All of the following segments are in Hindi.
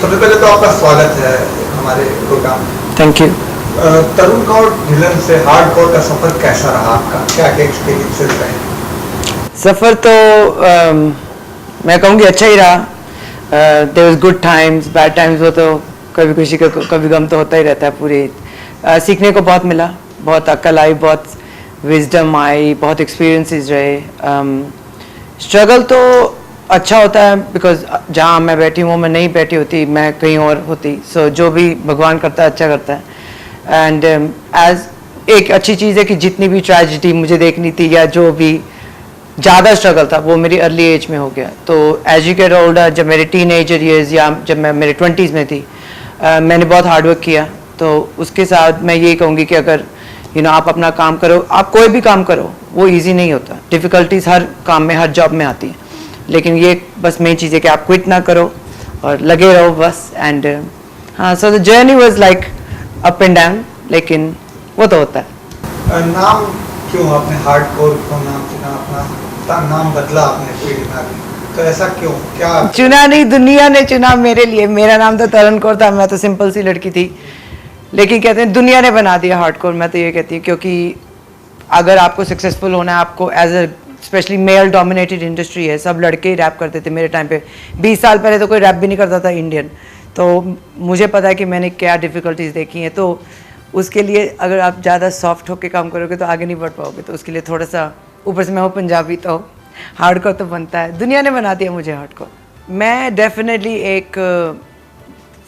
सबसे पहले तो आपका स्वागत है हमारे programme. Thank you. Tarun Kaur Dhillon से हार्डकोर का सफर कैसा रहा आपका, क्या क्या एक्सपीरियंसेस रहे? सफ़र तो मैं कहूँगी अच्छा ही रहा। There was good times, bad times, वो तो कभी खुशी का कभी गम तो होता ही रहता है। पूरी सीखने को बहुत मिला, बहुत अक्ल आई, बहुत विजडम आई, बहुत एक्सपीरियंसेस रहे। स्ट्रगल तो अच्छा होता है बिकॉज जहाँ मैं बैठी हूँ मैं नहीं बैठी होती, मैं कहीं और होती। सो जो भी भगवान करता है अच्छा करता है। एंड एज एक अच्छी चीज़ है कि जितनी भी ट्रेजिडी मुझे देखनी थी या जो भी ज़्यादा स्ट्रगल था वो मेरी अर्ली एज में हो गया। तो एज यू गेट ओल्डर, जब मेरे टीनेजर ईयर्स या जब मैं मेरे 20s में थी, मैंने बहुत हार्डवर्क किया। तो उसके साथ मैं यही कहूँगी कि अगर आप अपना काम करो, आप कोई भी काम करो, वो इजी नहीं होता। डिफ़िकल्टीज हर काम में, हर जॉब में आती हैं, लेकिन ये बस मेन चीज़ है कि आप क्विट ना करो और लगे रहो बस। एंड हाँ, so the journey was like up and down, लेकिन वो तो होता है। नाम क्यों आपने हार्डकोर क्यों नाम चुना, अपना नाम बदला आपने फील्ड में आगे, तो ऐसा क्यों, क्या चुना नहीं, दुनिया ने चुना मेरे लिए। मेरा नाम तो तरुण कौर था, मैं तो सिंपल सी लड़की थी, लेकिन कहते हैं दुनिया ने बना दिया हार्डकोर। मैं तो ये कहती हूँ क्योंकि अगर आपको सक्सेसफुल होना है, आपको as a specially male dominated industry है, सब लड़के ही रैप करते थे मेरे टाइम पे। 20 साल पहले तो कोई रैप भी नहीं करता था इंडियन। तो मुझे पता है कि मैंने क्या डिफ़िकल्टीज देखी हैं। तो उसके लिए अगर आप ज़्यादा सॉफ्ट होकर काम करोगे तो आगे नहीं बढ़ पाओगे। तो उसके लिए थोड़ा सा, ऊपर से मैं हूँ पंजाबी, तो हार्डकोर तो बनता है। दुनिया ने बना दिया मुझे हार्डकोर। मैं डेफिनेटली एक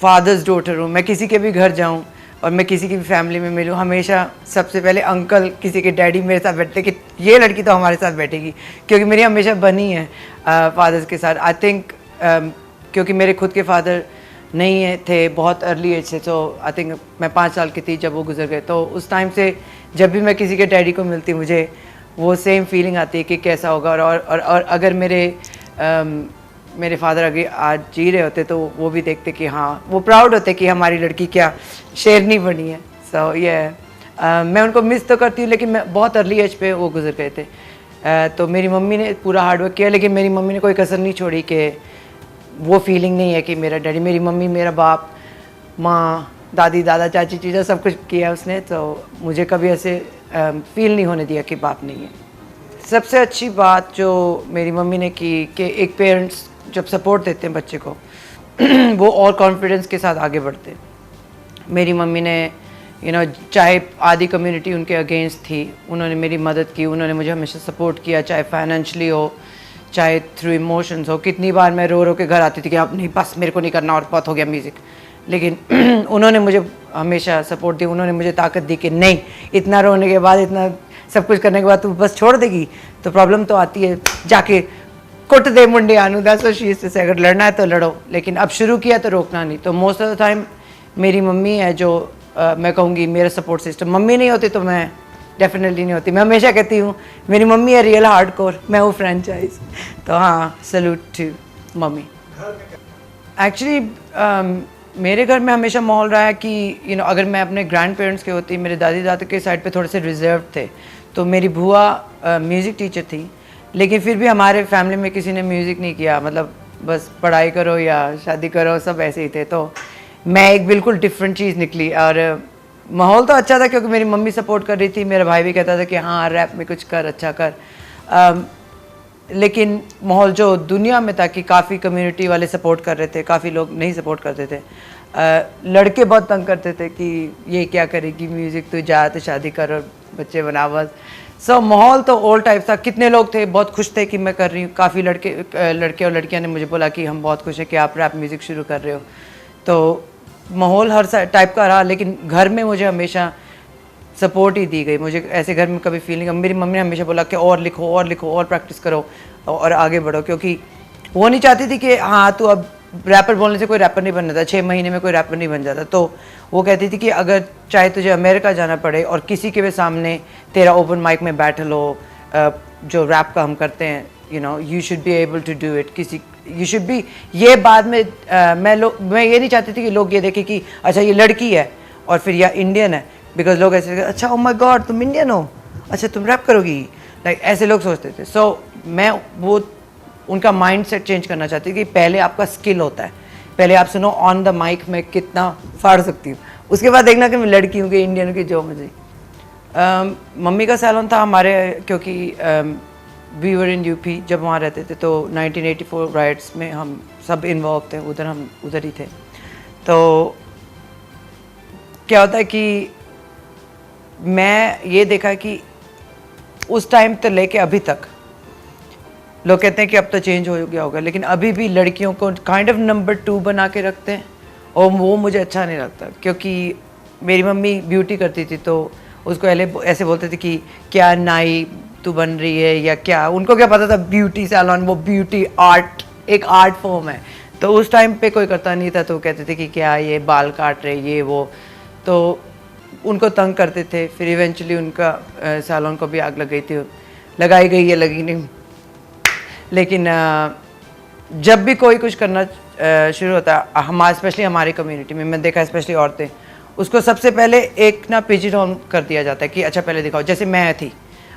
फादर्स डॉटर हूँ। मैं किसी के भी घर जाऊँ और मैं किसी की भी फैमिली में मिलूँ, हमेशा सबसे पहले अंकल, किसी के डैडी मेरे साथ बैठते कि ये लड़की तो हमारे साथ बैठेगी, क्योंकि मेरी हमेशा बनी है फादर्स के साथ। आई थिंक क्योंकि मेरे खुद के फादर नहीं है थे बहुत अर्ली एज से, तो आई थिंक मैं 5 साल की थी जब वो गुजर गए। तो उस टाइम से जब भी मैं किसी के डैडी को मिलती, मुझे वो सेम फीलिंग आती है कि कैसा होगा। और अगर मेरे फादर अगर आज जी रहे होते तो वो भी देखते कि हाँ, वो प्राउड होते कि हमारी लड़की क्या शेरनी बनी है। सो ये मैं उनको मिस तो करती हूँ, लेकिन मैं बहुत अर्ली एज पे वो गुजर गए थे। तो मेरी मम्मी ने पूरा हार्डवर्क किया, लेकिन मेरी मम्मी ने कोई कसर नहीं छोड़ी कि वो फीलिंग नहीं है कि मेरा डैडी, मेरी मम्मी, मेरा बाप, माँ, दादी, दादा, चाची, चीज़ा सब कुछ किया उसने। तो मुझे कभी ऐसे फील नहीं होने दिया कि बाप नहीं है। सबसे अच्छी बात जो मेरी मम्मी ने की कि एक पेरेंट्स जब सपोर्ट देते हैं बच्चे को वो और कॉन्फिडेंस के साथ आगे बढ़ते हैं। मेरी मम्मी ने चाहे आधी कम्युनिटी उनके अगेंस्ट थी, उन्होंने मेरी मदद की, उन्होंने मुझे हमेशा सपोर्ट किया, चाहे फाइनेंशियली हो, चाहे थ्रू इमोशंस हो। कितनी बार मैं रो रो के घर आती थी कि अब नहीं, बस मेरे को नहीं करना और बहुत हो गया म्यूज़िक, लेकिन उन्होंने मुझे हमेशा सपोर्ट दी। उन्होंने मुझे ताकत दी कि नहीं, इतना रोने के बाद, इतना सब कुछ करने के बाद तू बस छोड़ देगी तो प्रॉब्लम तो आती है, जाके कुट दे मुंडे आनू, that's what she used to say. अगर लड़ना है तो लड़ो, लेकिन अब शुरू किया तो रोकना नहीं। तो मोस्ट ऑफ द टाइम मेरी मम्मी है जो मैं कहूँगी मेरा सपोर्ट सिस्टम। मम्मी नहीं होती तो मैं डेफिनेटली नहीं होती। मैं हमेशा कहती हूँ मेरी मम्मी है रियल हार्डकोर, मैं हूँ फ्रेंचाइज। तो हाँ, सैल्यूट टू मम्मी। एक्चुअली मेरे घर में हमेशा माहौल रहा है कि अगर मैं अपने ग्रैंड पेरेंट्स के होती, मेरे दादी दादा के साइड पे थोड़े से रिजर्व थे। तो मेरी बुआ म्यूज़िक टीचर थी, लेकिन फिर भी हमारे फैमिली में किसी ने म्यूज़िक नहीं किया। मतलब बस पढ़ाई करो या शादी करो, सब ऐसे ही थे। तो मैं एक बिल्कुल डिफरेंट चीज़ निकली। और माहौल तो अच्छा था क्योंकि मेरी मम्मी सपोर्ट कर रही थी, मेरा भाई भी कहता था कि हाँ रैप में कुछ कर, अच्छा कर। लेकिन माहौल जो दुनिया में था कि काफ़ी कम्युनिटी वाले सपोर्ट कर रहे थे, काफ़ी लोग नहीं सपोर्ट करते थे। लड़के बहुत तंग करते थे कि ये क्या करेगी म्यूज़िक, तो जा तो शादी कर और बच्चे बना बस। सो माहौल तो ऑल टाइप था। कितने लोग थे बहुत खुश थे कि मैं कर रही हूँ। काफ़ी लड़के और लड़कियाँ ने मुझे बोला कि हम बहुत खुश हैं कि आप रैप म्यूज़िक शुरू कर रहे हो। तो माहौल हर टाइप का रहा, लेकिन घर में मुझे हमेशा सपोर्ट ही दी गई। मुझे ऐसे घर में कभी फील नहीं। मेरी मम्मी ने हमेशा बोला कि और लिखो और लिखो और प्रैक्टिस करो और आगे बढ़ो, क्योंकि वो नहीं चाहती थी कि हाँ तू अब रैपर बोलने से कोई रैपर नहीं बन जाता, 6 महीने में कोई रैपर नहीं बन जाता। तो वो कहती थी कि अगर चाहे तुझे अमेरिका जाना पड़े और किसी के भी सामने तेरा ओपन माइक में बैटल हो, जो रैप का हम करते हैं, you should be able to do it. You should be, ये बाद में मैं ये नहीं चाहती थी कि लोग ये देखें कि अच्छा ये लड़की है और फिर या इंडियन है, बिकॉज लोग ऐसे अच्छा ओ माय गॉड तुम इंडियन हो, अच्छा तुम रैप करोगी, लाइक ऐसे लोग सोचते थे। सो मैं वो उनका माइंड सेट चेंज करना चाहती थी कि पहले आपका स्किल होता है, पहले आप सुनो ऑन द माइक मैं कितना फाड़ सकती हूँ, उसके बाद देखना कि मैं लड़की हूँ कि इंडियन की जो मुझे। मम्मी का सैलून था हमारे, क्योंकि वी वर इन यूपी जब वहाँ रहते थे, तो 1984 राइट्स में हम सब इन्वॉल्व थे, उधर हम उधर ही थे। तो क्या होता है कि मैं ये देखा कि उस टाइम तो लेके अभी तक लोग कहते हैं कि अब तो चेंज हो गया होगा, लेकिन अभी भी लड़कियों को काइंड ऑफ नंबर 2 बना के रखते हैं, और वो मुझे अच्छा नहीं लगता। क्योंकि मेरी मम्मी ब्यूटी करती थी, तो उसको ऐसे बोलते थे कि क्या नाई तू बन रही है या क्या, उनको क्या पता था ब्यूटी सैलून वो ब्यूटी आर्ट, एक आर्ट फॉर्म है। तो उस टाइम पे कोई करता नहीं था, तो कहते थे कि क्या ये बाल काट रहे ये वो, तो उनको तंग करते थे। फिर इवेंचुअली उनका सैलून को भी आग लग गई थी, लगाई गई है लगी नहीं, लेकिन जब भी कोई कुछ करना शुरू होता है हमारे, स्पेशली हमारी कम्युनिटी में मैं देखा, स्पेशली औरतें, उसको सबसे पहले एक ना पिजिन कर दिया जाता है कि अच्छा पहले दिखाओ। जैसे मैं थी,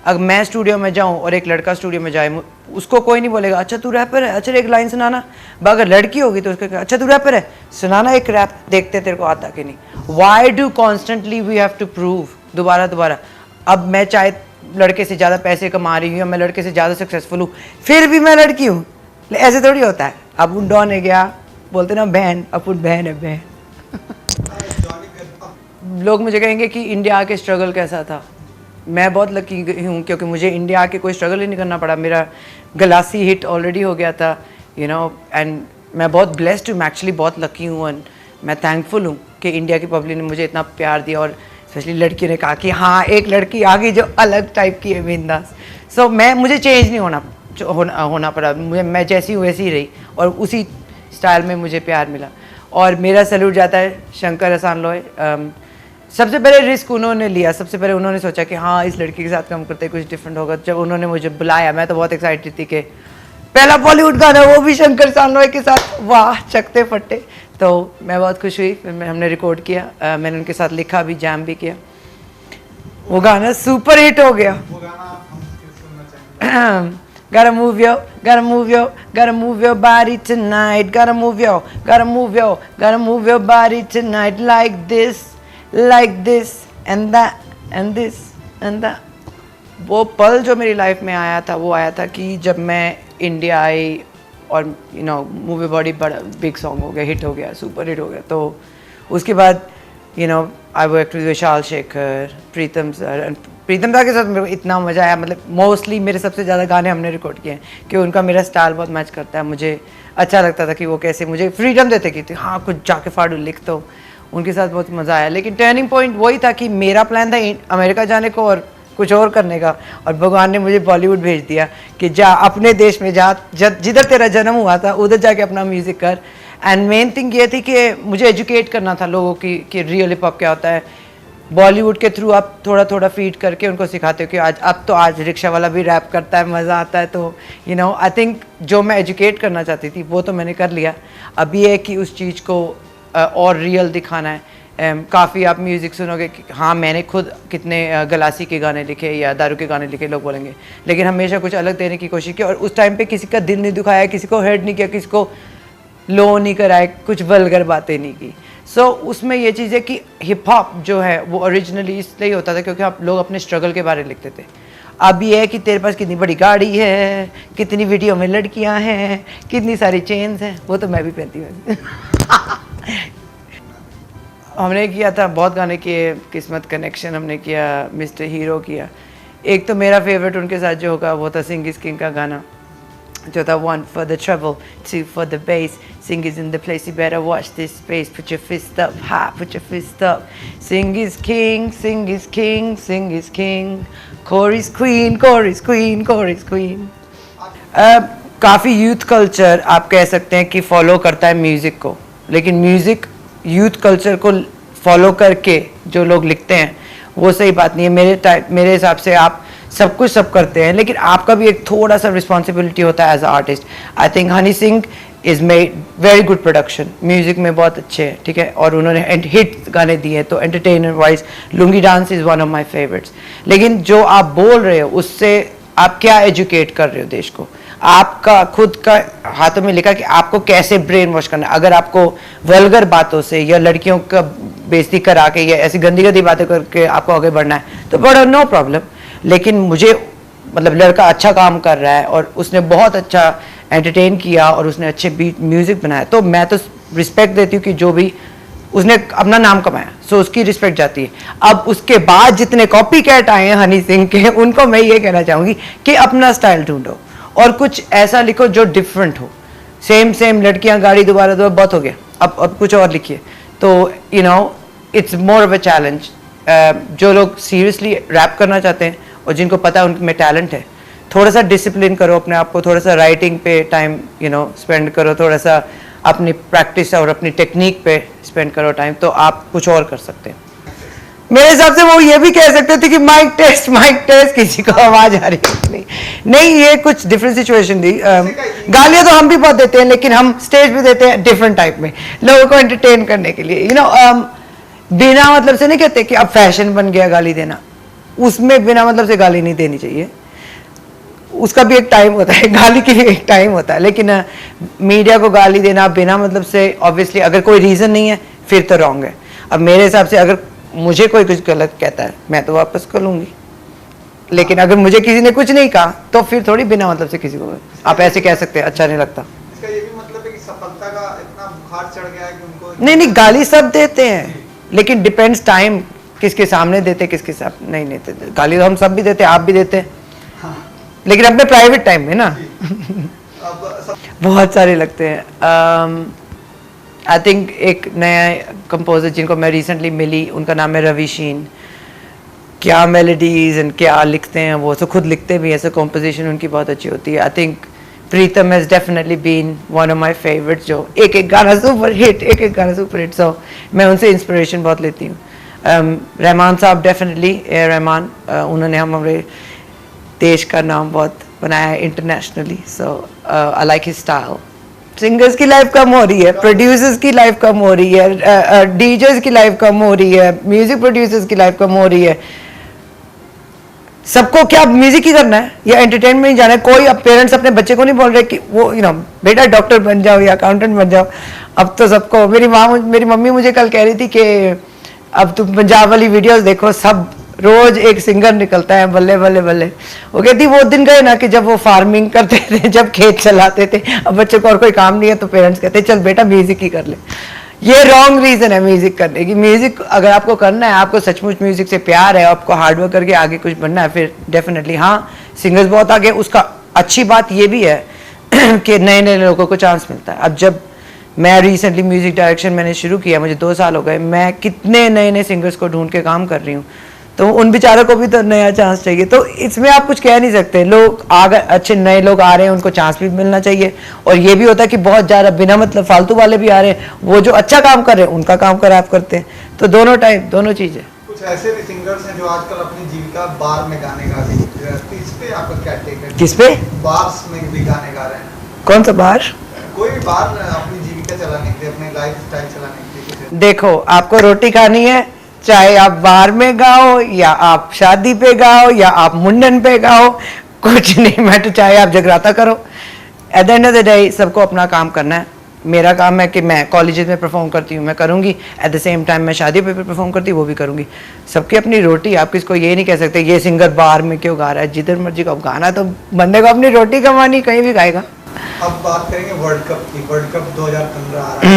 अगर मैं स्टूडियो में जाऊं और एक लड़का स्टूडियो में जाए, उसको कोई नहीं बोलेगा अच्छा तू रैपर है, अच्छा एक लाइन सुनाना। अगर लड़की होगी तो उसको अच्छा तू रैपर है, सुनाना एक रैप, देखते तेरे को आता कि नहीं। Why do constantly we have to prove दोबारा दोबारा। अब मैं चाहे लड़के से ज़्यादा पैसे कमा रही हूँ या मैं लड़के से ज़्यादा सक्सेसफुल हूँ, फिर भी मैं लड़की हूँ, ऐसे थोड़ी होता है। अब उन डॉन है गया, बोलते ना बहन, अपन बहन है बहन। लोग मुझे कहेंगे कि इंडिया आके स्ट्रगल कैसा था। मैं बहुत लकी हूँ क्योंकि मुझे इंडिया आके कोई स्ट्रगल ही नहीं करना पड़ा। मेरा गलासी हिट ऑलरेडी हो गया था, यू नो, एंड मैं बहुत ब्लेस्ड हूँ, मैं एक्चुअली बहुत लकी हूँ, एंड मैं थैंकफुल हूँ कि इंडिया की पब्लिक ने मुझे इतना प्यार दिया, और स्पेशली लड़की ने कहा कि हाँ एक लड़की आ गई जो अलग टाइप की है, बिंदास। सो मुझे चेंज नहीं होना पड़ा, मैं जैसी हूँ वैसी ही रही, और उसी स्टाइल में मुझे प्यार मिला। और मेरा सैल्यूट जाता है शंकर एहसान लोई। सबसे पहले रिस्क उन्होंने लिया, सबसे पहले उन्होंने सोचा कि हाँ इस लड़की के साथ काम करते कुछ डिफरेंट होगा। जब उन्होंने मुझे बुलाया, मैं तो बहुत एक्साइटेड थी कि पहला बॉलीवुड गाना वो भी शंकर एहसान लोई के साथ, वाह चकते फट्टे। तो मैं बहुत खुश हुई, फिर हमने रिकॉर्ड किया, मैंने उनके साथ लिखा भी, जैम भी किया, वो गाना सुपर हिट हो गया। वो गाना हम सुनना चाहेंगे। Gotta move gotta move your body tonight, gotta move your body tonight, like this and that and this and that। वो पल जो मेरी लाइफ में आया था, वो आया था कि जब मैं इंडिया आई और you know move your body बड़ा बिग सॉन्ग हो गया, हिट हो गया, सुपर हिट हो गया। तो उसके बाद you know I work with Vishal Shekhar, Pritam sir, Pritam da के साथ मेरे को इतना मज़ा आया। मतलब मोस्टली मेरे सबसे ज़्यादा गाने हमने रिकॉर्ड किए हैं कि उनका मेरा स्टाइल बहुत मैच करता है। मुझे अच्छा लगता था कि वो कैसे मुझे फ्रीडम देते कि हाँ कुछ जाके फाड़ू लिख, तो उनके साथ बहुत मज़ा आया। लेकिन टर्निंग पॉइंट वही था कि मेरा प्लान था अमेरिका जाने को और कुछ और करने का, और भगवान ने मुझे बॉलीवुड भेज दिया कि जा अपने देश में जा, जिधर तेरा जन्म हुआ था उधर जाके अपना म्यूज़िक कर। एंड मेन थिंग ये थी कि मुझे एजुकेट करना था लोगों की कि रियल हिप हॉप क्या होता है। बॉलीवुड के थ्रू आप थोड़ा थोड़ा फीड करके उनको सिखाते हो कि आज रिक्शा वाला भी रैप करता है, मज़ा आता है। तो यू नो आई थिंक जो मैं एजुकेट करना चाहती थी वो तो मैंने कर लिया। अब ये है कि उस चीज़ को और रियल दिखाना है। काफ़ी आप म्यूज़िक सुनोगे कि हाँ मैंने खुद कितने गलासी के गाने लिखे या दारू के गाने लिखे, लोग बोलेंगे, लेकिन हमेशा कुछ अलग देने की कोशिश की। और उस टाइम पे किसी का दिल नहीं दुखाया, किसी को हर्ट नहीं किया, किसी को लो नहीं कराए, कुछ वल्गर बातें नहीं की। सो उसमें ये चीज़ है कि हिप हॉप जो है वो ओरिजिनली इसलिए होता था क्योंकि आप लोग अपने स्ट्रगल के बारे में लिखते थे। अब ये है कि तेरे पास कितनी बड़ी गाड़ी है, कितनी वीडियो में लड़कियां हैं, कितनी सारी चेन्स हैं, वो तो मैं भी पहनती हूँ। हमने किया था बहुत गाने किए, किस्मत कनेक्शन हमने किया, मिस्टर हीरो किया। एक तो मेरा फेवरेट उनके साथ जो होगा वो था सिंग इज किंग का गाना जो था 1 for the trouble, 2 for the bass, sing is in the place, you better watch this space, put your fist up high, put your fist up, sing is king, sing is king, sing is king, Corey's queen, Corey's queen, Corey's queen। काफ़ी यूथ कल्चर आप कह सकते हैं कि फॉलो करता है म्यूज़िक को, लेकिन म्यूज़िक यूथ कल्चर को फॉलो करके जो लोग लिखते हैं वो सही बात नहीं है। मेरे हिसाब से आप सब कुछ सब करते हैं, लेकिन आपका भी एक थोड़ा सा रिस्पॉन्सिबिलिटी होता है as a artist. I think Honey Singh is made very good production, music में बहुत अच्छे हैं, ठीक है, और उन्होंने हिट गाने दिए हैं। तो entertainment wise lungi dance is one of my favourites. लेकिन जो आप बोल रहे हो उससे आप क्या एजुकेट कर रहे हो देश को। आपका खुद का हाथों में लिखा कि आपको कैसे ब्रेन वॉश करना है। अगर आपको वल्गर बातों से या लड़कियों का बेइज्जती करा के या ऐसी गंदी गंदी बातें करके आपको आगे बढ़ना है तो बड़ा नो प्रॉब्लम, लेकिन मुझे मतलब लड़का अच्छा काम कर रहा है और उसने बहुत अच्छा एंटरटेन किया और उसने अच्छे बीट म्यूजिक बनाया तो मैं तो रिस्पेक्ट देती हूँ कि जो भी उसने अपना नाम कमाया, सो उसकी रिस्पेक्ट जाती है। अब उसके बाद जितने कॉपी कैट आए हैं हनी सिंह के, उनको मैं ये कहना चाहूँगी कि अपना स्टाइल ढूंढो और कुछ ऐसा लिखो जो डिफरेंट हो। सेम लड़कियां गाड़ी दोबारा बहुत हो गया, अब कुछ और लिखिए। तो you know it's more of a challenge. जो लोग सीरियसली रैप करना चाहते हैं और जिनको पता है उनमें टैलेंट है, थोड़ा सा डिसिप्लिन करो अपने आप को, थोड़ा सा राइटिंग पे टाइम स्पेंड करो, थोड़ा सा अपनी प्रैक्टिस और अपनी टेक्निक पे स्पेंड करो टाइम, तो आप कुछ और कर सकते हैं। मेरे हिसाब से वो ये भी कह सकते थे कि माइक टेस्ट किसी को आवाज आ रही है नहीं, ये कुछ डिफरेंट सिचुएशन थी। गालियां तो हम भी बहुत देते हैं, लेकिन हम स्टेज पे देते हैं डिफरेंट टाइप में, लोगों को एंटरटेन करने के लिए। बिना मतलब से नहीं कहते कि अब फैशन बन गया गाली देना, उसमें बिना मतलब से गाली नहीं देनी चाहिए, उसका भी एक टाइम होता है, गाली के लिए एक टाइम होता है। लेकिन मीडिया को गाली देना बिना मतलब से, ऑब्वियसली अगर कोई रीज़न नहीं है फिर तो रॉन्ग है। अब मेरे हिसाब से अगर मुझे कोई कुछ गलत कहता है मैं तो वापस कर लूँगी, लेकिन अगर मुझे किसी ने कुछ नहीं कहा तो फिर थोड़ी बिना मतलब से किसी को आप ऐसे कह सकते हैं, अच्छा नहीं लगता। इसका ये भी मतलब है कि सफलता का इतना बुखार चढ़ गया है कि उनको नहीं, गाली सब देते हैं, लेकिन डिपेंड्स टाइम, किसके सामने देते किसके साथ नहीं देते। गाली तो हम सब भी देते हैं, आप भी देते हैं, लेकिन अपने प्राइवेट टाइम में ना बहुत सारे लगते हैं। आई थिंक एक नया कंपोजर जिनको मैं रिसेंटली मिली, उनका नाम है रवि शीन। क्या मेलोडीज एंड क्या लिखते हैं वो, तो खुद लिखते भी, ऐसे कॉम्पोजिशन उनकी बहुत अच्छी होती है। I think Pritam has definitely been one of my favourites, जो एक गाना सुपर हिट, सो मैं उनसे इंस्पिरेशन बहुत लेती हूँ। रहमान साहब डेफिनेटली, ए रहमान, उन्होंने हमारे देश का नाम बहुत बनाया है internationally, so I like his style. Singers की लाइफ कम हो रही है, प्रोड्यूसर्स की लाइफ कम हो रही है, डीजर्स की लाइफ कम हो रही है, म्यूजिक प्रोड्यूसर्स की लाइफ कम हो रही है। सबको क्या म्यूजिक ही करना है या एंटरटेनमेंट ही जाना है। कोई अब पेरेंट्स अपने बच्चे को नहीं बोल रहे कि वो बेटा डॉक्टर बन जाओ या अकाउंटेंट बन जाओ। अब तो सबको, मेरी मम्मी मुझे कल कह रही थी कि अब तुम पंजाब वाली वीडियोस देखो, सब रोज एक सिंगर निकलता है, बल्ले बल्ले बल्ले। वो कहती वो दिन गए ना कि जब वो फार्मिंग करते थे, जब खेत चलाते थे, अब बच्चों को और कोई काम नहीं है तो पेरेंट्स कहते चल बेटा म्यूजिक ही कर ले। ये रॉन्ग रीजन है म्यूजिक करने की। म्यूजिक अगर आपको करना है, आपको सचमुच म्यूजिक से प्यार है, आपको हार्डवर्क करके आगे कुछ बनना है, फिर डेफिनेटली हाँ, सिंगर्स बहुत आगे। उसका अच्छी बात ये भी है कि नए नए लोगों को चांस मिलता है। अब जब मैं रिसेंटली म्यूजिक डायरेक्शन मैंने शुरू किया, मुझे 2 साल हो गए, मैं कितने नए नए सिंगर्स को ढूंढ के काम कर रही हूँ, तो उन बेचारों को भी तो नया चांस चाहिए। तो इसमें आप कुछ कह नहीं सकते, लोग आगे अच्छे नए लोग आ रहे हैं, उनको चांस भी मिलना चाहिए। और ये भी होता है कि बहुत ज़्यादा बिना मतलब फालतू वाले भी आ रहे हैं, वो जो अच्छा काम कर रहे हैं उनका काम खराब करते हैं। तो दोनों टाइप, दोनों चीज़ें। कुछ ऐसे भी सिंगर्स हैं जो आजकल अपनी जीविका बार में गाने गा रहे हैं, इस पे आपका क्या टेक है? किस पे? बार्स में भी गाने गा रहे हैं। कौन सा बार? कोई भी बार अपनी जीविका चलाने के लिए, अपने लाइफ स्टाइल चलाने के लिए। देखो, आपको रोटी खानी है, चाहे आप बार में गाओ या आप शादी पे गाओ या आप मुंडन पे गाओ, कुछ नहीं मैटर, चाहे आप जगराता करो। At the end of the day सबको अपना काम करना है। मेरा काम है कि मैं कॉलेजेस में परफॉर्म करती हूँ, मैं करूँगी, एट द सेम टाइम मैं शादी पे परफॉर्म करती हूँ, वो भी करूँगी। सबकी अपनी रोटी। आप किसको ये नहीं कह सकते ये सिंगर बार में क्यों गा रहा है, जिधर मर्जी का गाना, तो बंदे को अपनी रोटी कमानी, कहीं भी गाएगा। अब बात करेंगे वर्ल्ड कप की। वर्ल्ड कप 2015 आ रहा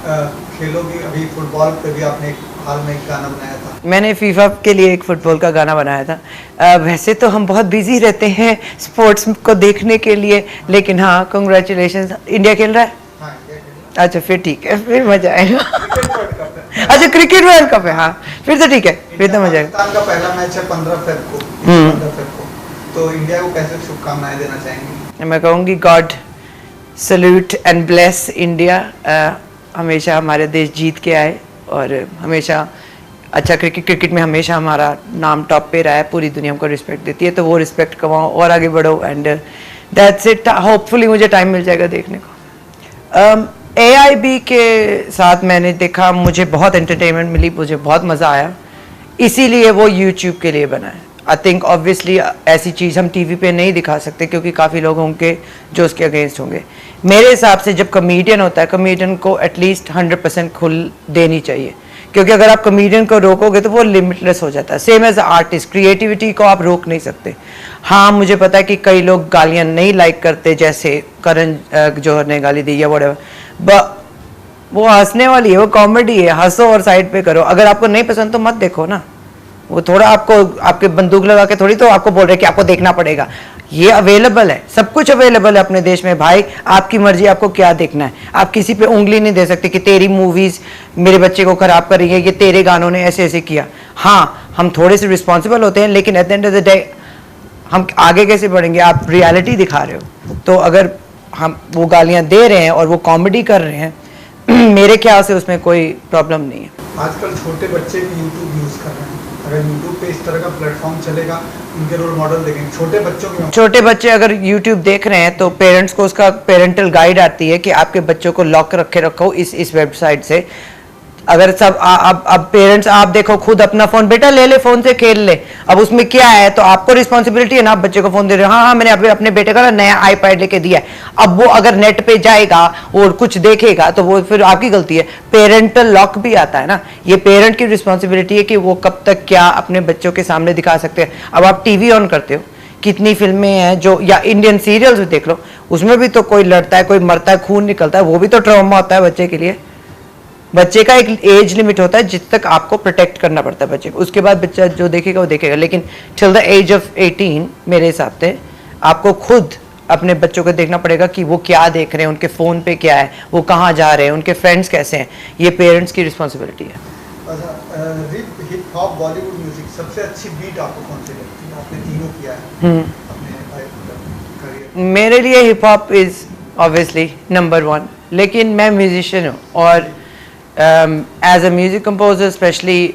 है, खेलों की अभी फुटबॉल पे भी आपने हाल में एक गाना बनाया था। मैंने फीफा के लिए एक फुटबॉल का गाना बनाया था। वैसे तो हम बहुत बिजी रहते हैं स्पोर्ट्स को देखने के लिए, लेकिन हाँ कंग्रेचुलेशन, इंडिया खेल रहा है। हाँ, इंडिया खेल रहा है। अच्छा फिर ठीक है, फिर मजा आएगा। क्रिकेट वर्ल्ड कप है। अच्छा क्रिकेट वर्ल्ड कप है, हाँ फिर तो ठीक है, फिर तो मजा आएगा। पाकिस्तान का पहला मैच है 15 फ़रवरी को, तो इंडिया को कैसे शुभकामनाएं देना चाहेंगे? मैं कहूँगी God salute and bless India. हमेशा हमारे देश जीत के आए और हमेशा अच्छा क्रिकेट में हमेशा हमारा नाम टॉप पे रहा है, पूरी दुनिया हमको रिस्पेक्ट देती है, तो वो रिस्पेक्ट कमाओ और आगे बढ़ो। And that's it. होपफुली मुझे टाइम मिल जाएगा देखने को। AIB के साथ मैंने देखा, मुझे बहुत एंटरटेनमेंट मिली, मुझे बहुत मज़ा आया, इसीलिए वो YouTube के लिए बना है। आई थिंक ऑब्वियसली ऐसी चीज़ हम टीवी पे नहीं दिखा सकते क्योंकि काफ़ी लोग होंगे जो उसके अगेंस्ट होंगे। मेरे हिसाब से जब कॉमेडियन होता है, कॉमेडियन को एटलीस्ट 100% खुल देनी चाहिए, क्योंकि अगर आप कॉमेडियन को रोकोगे तो वो लिमिटलेस हो जाता है। सेम एज आर्टिस्ट, क्रिएटिविटी को आप रोक नहीं सकते। हाँ, मुझे पता है कि कई लोग गालियाँ नहीं लाइक करते, जैसे करण जौहर ने गाली दी या व्हाटएवर, वो हंसने वाली है, वो कॉमेडी है, हंसो और साइड पे करो। अगर आपको नहीं पसंद तो मत देखो ना। वो थोड़ा आपको आपके बंदूक लगा के थोड़ी तो आपको बोल रहे कि आपको देखना पड़ेगा। ये अवेलेबल है, सब कुछ अवेलेबल है अपने देश में भाई, आपकी मर्जी आपको क्या देखना है। आप किसी पे उंगली नहीं दे सकते कि तेरी मूवीज मेरे बच्चे को खराब कर रही है, ये तेरे गानों ने ऐसे ऐसे किया। हाँ, हम थोड़े से रिस्पॉन्सिबल होते हैं, लेकिन at the end of the day हम आगे कैसे बढ़ेंगे? आप रियलिटी दिखा रहे हो, तो अगर हम वो गालियाँ दे रहे हैं और वो कॉमेडी कर रहे हैं, मेरे ख्याल से उसमें कोई प्रॉब्लम नहीं है। आजकल छोटे बच्चे भी यूट्यूब यूज़ कर रहे हैं, अगर यूट्यूब पे इस तरह का प्लेटफॉर्म चलेगा, उनके रोल मॉडल देखेंगे छोटे बच्चों के। छोटे बच्चे अगर यूट्यूब देख रहे हैं तो पेरेंट्स को उसका पेरेंटल गाइड आती है कि आपके बच्चों को लॉक रखे रखो इस वेबसाइट से। अगर सब अब पेरेंट्स आप देखो खुद अपना फोन, बेटा ले ले फोन से खेल ले, अब उसमें क्या है तो आपको रिस्पॉन्सिबिलिटी है ना, आप बच्चे को फोन दे रहे हो। हाँ, मैंने अभी अपने बेटे का नया आईपैड लेके दिया है, अब वो अगर नेट पे जाएगा और कुछ देखेगा तो वो फिर आपकी गलती है। पेरेंटल लॉक भी आता है ना, ये पेरेंट की रिस्पॉन्सिबिलिटी है कि वो कब तक क्या अपने बच्चों के सामने दिखा सकते हैं। अब आप टीवी ऑन करते हो, कितनी फिल्में हैं जो, या इंडियन सीरियल्स भी देख लो, उसमें भी तो कोई लड़ता है, कोई मरता है, खून निकलता है, वो भी तो ट्रॉमा होता है बच्चे के लिए। बच्चे का एक एज लिमिट होता है जिस तक आपको प्रोटेक्ट करना पड़ता है बच्चे को, उसके बाद बच्चा जो देखेगा वो देखेगा। लेकिन टिल द एज ऑफ 18 मेरे हिसाब से आपको खुद अपने बच्चों को देखना पड़ेगा कि वो क्या देख रहे हैं, उनके फ़ोन पे क्या है, वो कहाँ जा रहे हैं, उनके फ्रेंड्स कैसे हैं। ये पेरेंट्स की रिस्पॉन्सिबिलिटी है। हिप हॉप बॉलीवुड म्यूजिक सबसे अच्छी बीट आपको कौन सी लगती है? आपने तीनों किया है अपने करियर। मेरे लिए hip hop is obviously number 1, लेकिन मैं म्यूजिशियन हूँ और as a music composer specially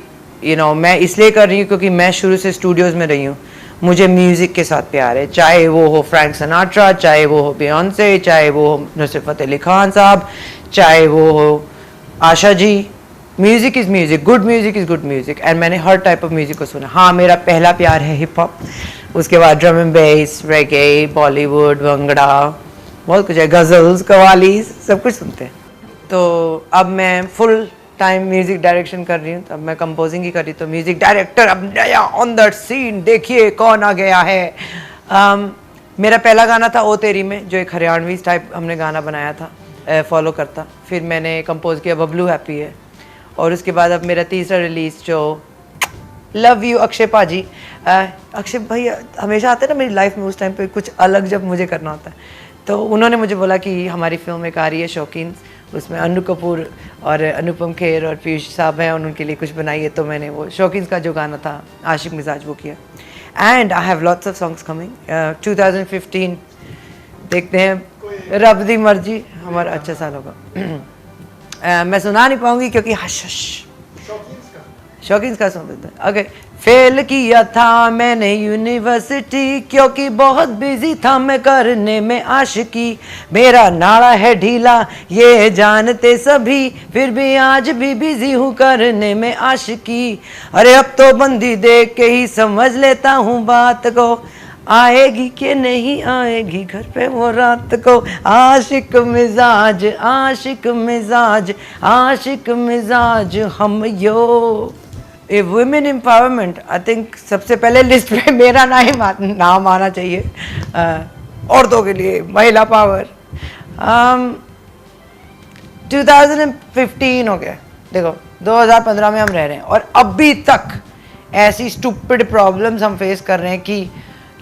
मैं इसलिए कर रही हूँ क्योंकि मैं शुरू से स्टूडियोज़ में रही हूँ। मुझे म्यूज़िक के साथ प्यार है, चाहे वो हो फ्रैंक सिनाट्रा, चाहे वो हो बियॉन्से, चाहे वो हो नुसरत फ़तेह अली खान साहब, चाहे वो हो Asha ji. Music is music, good music is good music, and मैंने हर टाइप ऑफ म्यूज़िक को सुना। हाँ, मेरा पहला प्यार है हिप हॉप, उसके बाद ड्रम एंड बेस, रेगे, बॉलीवुड, भंगड़ा, बहुत कुछ है, गज़ल्स, कवालीज, सब कुछ सुनते हैं। तो अब मैं फुल टाइम म्यूज़िक डायरेक्शन कर रही हूँ, अब मैं कंपोजिंग ही कर रही, तो म्यूज़िक डायरेक्टर अब नया ऑन द सीन, देखिए कौन आ गया है। मेरा पहला गाना था ओ तेरी में, जो एक हरियाणवी टाइप हमने गाना बनाया था, फॉलो करता। फिर मैंने कंपोज किया बबलू हैप्पी है, और उसके बाद अब मेरा तीसरा रिलीज़ जो लव यू अक्षय पाजी। अक्षय भाई हमेशा आते हैं ना मेरी लाइफ में, उस टाइम पे कुछ अलग जब मुझे करना होता है, तो उन्होंने मुझे बोला कि हमारी फिल्म एक आ रही है शौकीन, उसमें अनु कपूर और अनुपम खेर और पीयूष साहब हैं, और उनके लिए कुछ बनाइए। तो मैंने वो शौकीन का जो गाना था आशिक मिजाज वो किया। And I have lots of songs coming 2015, देखते हैं, रब दी मर्जी, हमारा अच्छा साल होगा। मैं सुना नहीं पाऊंगी क्योंकि हश हश, शौकीन का सुन देते हैं। ओके, फेल किया था मैंने यूनिवर्सिटी क्योंकि बहुत बिजी था मैं करने में आशिकी, मेरा नाड़ा है ढीला ये जानते सभी, फिर भी आज भी बिजी हूँ करने में आशिकी। अरे अब तो बंदी देख के ही समझ लेता हूँ बात को, आएगी कि नहीं आएगी घर पे वो रात को। आशिक मिजाज, आशिक मिजाज, आशिक मिजाज हम यो। ए वुमेन एम्पावरमेंट, आई थिंक सबसे पहले लिस्ट पे मेरा नाम आना चाहिए, औरतों के लिए महिला पावर। 2015 हो गया, देखो 2015 में हम रह रहे हैं और अभी तक ऐसी स्टूपिड प्रॉब्लम्स हम फेस कर रहे हैं कि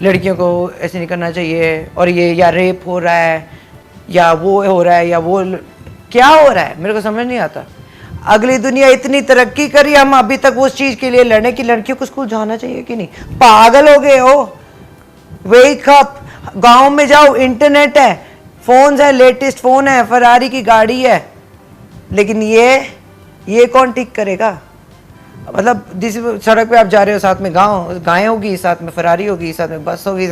लड़कियों को ऐसे नहीं करना चाहिए, और ये या रेप हो रहा है या वो हो रहा है या वो क्या हो रहा है मेरे को समझ नहीं आता। अगली दुनिया इतनी तरक्की करी, हम अभी तक उस चीज़ के लिए लड़े कि लड़कियों को स्कूल जाना चाहिए कि नहीं। पागल हो गए हो, वेक अप। गांव में जाओ, इंटरनेट है, फोन है, लेटेस्ट फोन है, फरारी की गाड़ी है, लेकिन ये कौन ठीक करेगा? मतलब जिस सड़क पे आप जा रहे हो साथ में गाय होगी, साथ में फरारी होगी, साथ में बस होगी,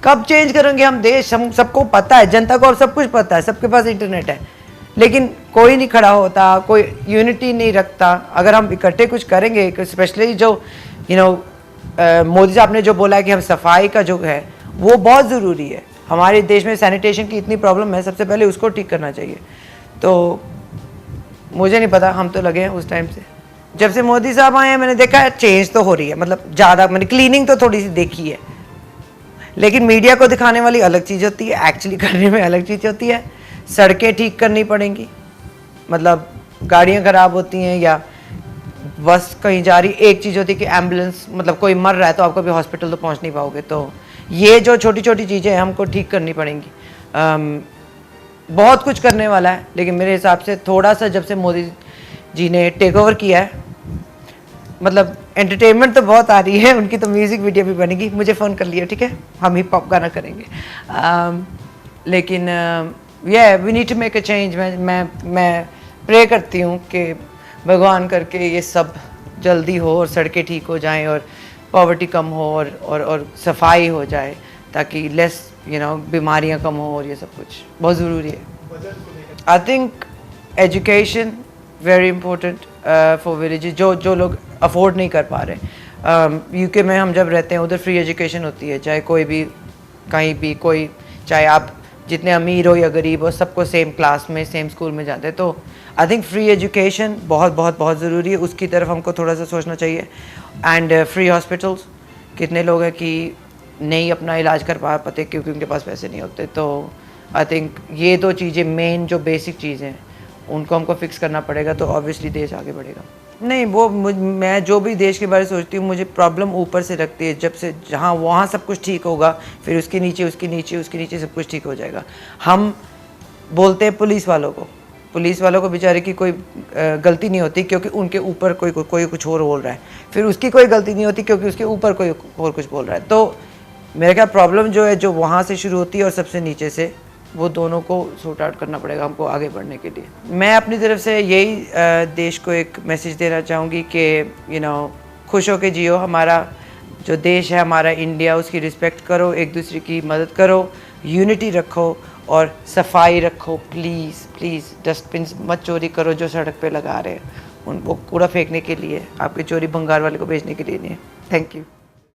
कब चेंज करेंगे हम देश? हम सबको पता है, जनता को अब सब कुछ पता है, सबके पास इंटरनेट है, लेकिन कोई नहीं खड़ा होता, कोई यूनिटी नहीं रखता। अगर हम इकट्ठे कुछ करेंगे, स्पेशली जो मोदी साहब ने जो बोला है कि हम सफाई का जो है वो बहुत ज़रूरी है। हमारे देश में सैनिटेशन की इतनी प्रॉब्लम है, सबसे पहले उसको ठीक करना चाहिए। तो मुझे नहीं पता, हम तो लगे हैं उस टाइम से, जब से मोदी साहब आए हैं मैंने देखा है चेंज तो हो रही है, मतलब ज़्यादा, मैंने क्लीनिंग तो थोड़ी सी देखी है, लेकिन मीडिया को दिखाने वाली अलग चीज़ होती है, एक्चुअली करने में अलग चीज़ होती है। सड़कें ठीक करनी पड़ेंगी, मतलब गाड़ियाँ ख़राब होती हैं या बस कहीं जा रही, एक चीज़ होती है कि एम्बुलेंस, मतलब कोई मर रहा है तो आप कभी हॉस्पिटल तो पहुंच नहीं पाओगे। तो ये जो छोटी छोटी चीज़ें हैं हमको ठीक करनी पड़ेंगी। बहुत कुछ करने वाला है, लेकिन मेरे हिसाब से थोड़ा सा जब से मोदी जी ने टेक ओवर किया है, मतलब एंटरटेनमेंट तो बहुत आ रही है, उनकी तो म्यूज़िक वीडियो भी बनेगी, मुझे फ़ोन कर लिया, ठीक है, हम हिप हॉप गाना करेंगे। लेकिन we need to make a change. मैं प्रे करती हूँ कि भगवान करके ये सब जल्दी हो और सड़कें ठीक हो जाएं और पॉवर्टी कम हो और सफाई हो जाए, ताकि लेस बीमारियां कम हो, और ये सब कुछ बहुत ज़रूरी है। I think education very important for villages, जो लोग अफोर्ड नहीं कर पा रहे। यूके में हम जब रहते हैं उधर फ्री एजुकेशन होती है, चाहे कोई भी कहीं भी कोई, चाहे आप जितने अमीर हो या गरीब हो, सबको सेम क्लास में सेम स्कूल में जाते हैं। तो आई थिंक फ्री एजुकेशन बहुत बहुत बहुत ज़रूरी है, उसकी तरफ हमको थोड़ा सा सोचना चाहिए। एंड फ्री हॉस्पिटल्स, कितने लोग हैं कि नहीं अपना इलाज कर पाते क्योंकि उनके पास पैसे नहीं होते। तो आई थिंक ये दो चीज़ें मेन जो बेसिक चीज़ें हैं उनको हमको फिक्स करना पड़ेगा, तो ऑब्वियसली देश आगे बढ़ेगा। नहीं, वो मैं जो भी देश के बारे में सोचती हूँ, मुझे प्रॉब्लम ऊपर से रखती है, जब से जहाँ वहाँ सब कुछ ठीक होगा, फिर उसके नीचे उसके नीचे उसके नीचे सब कुछ ठीक हो जाएगा। हम बोलते हैं पुलिस वालों को बेचारे की कोई गलती नहीं होती क्योंकि उनके ऊपर कोई कुछ और बोल रहा है, फिर उसकी कोई गलती नहीं होती क्योंकि उसके ऊपर कोई और कुछ बोल रहा है। तो मेरे ख्याल प्रॉब्लम जो है जो वहाँ से शुरू होती है और सबसे नीचे से, वो दोनों को सॉर्ट आउट करना पड़ेगा हमको आगे बढ़ने के लिए। मैं अपनी तरफ से यही देश को एक मैसेज देना चाहूँगी कि खुश होके जियो। हमारा जो देश है, हमारा इंडिया, उसकी रिस्पेक्ट करो, एक दूसरे की मदद करो, यूनिटी रखो और सफाई रखो। प्लीज़ प्लीज़ डस्टबिन मत चोरी करो जो सड़क पे लगा रहे हैं, उनको कूड़ा फेंकने के लिए, आपके चोरी भंगार वाले को बेचने के लिए नहीं है। Thank you.